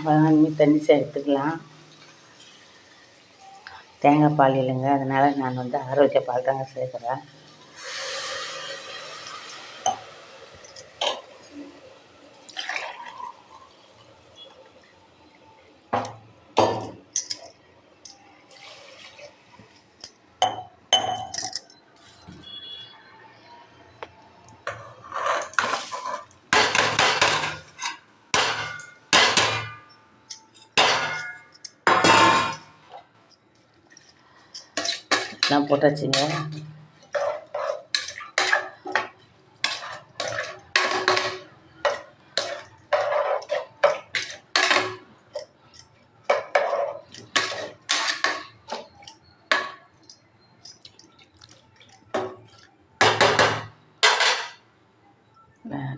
வாங்கி தண்ணி சேர்த்துக்கலாம். தேங்காய் பால் இல்லைங்க, அதனால் நான் ஆரோக்கிய பால் தாங்க சேர்க்குறேன். நான் போட்டாச்சுங்க.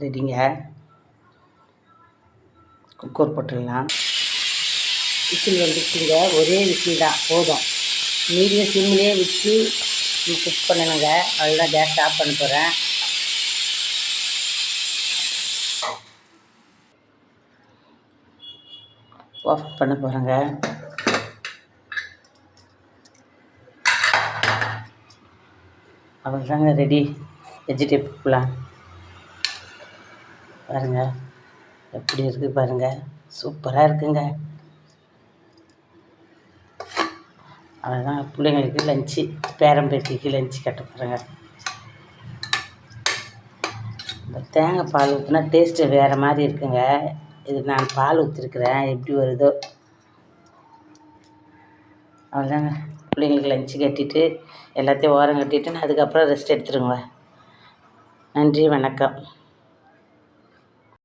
ரெடிங்க. குக்கர் போட்டுடலாம். விசில் வந்துச்சுங்க. ஒரே விசில் தான் போதும். மீடியம் சிம்லேயே வச்சு குக் பண்ணணுங்க. அதுதான் கேஸ் ஆஃப் பண்ண போகிறேன். ஆஃப் பண்ண போகிறேங்க. அவ்வளோதாங்க, ரெடி. வெஜிடபிள் புலாவ் பாருங்கள் எப்படி இருக்குது பாருங்கள். சூப்பராக இருக்குங்க. அவ்வளோதான், பிள்ளைங்களுக்கு லஞ்சு, பேரம்பேத்திக்கு லஞ்சு கட்ட போகிறேங்க. இந்த தேங்காய் பால் ஊற்றினா டேஸ்ட்டு வேறு மாதிரி இருக்குங்க. இது நான் பால் ஊற்றிருக்கிறேன், எப்படி வருதோ. அவ்வளோதாங்க, பிள்ளைங்களுக்கு லஞ்சு கட்டிட்டு எல்லாத்தையும் ஓரம் கட்டிட்டு நான் அதுக்கப்புறம் ரெஸ்ட் எடுத்துருங்க. நன்றி, வணக்கம்.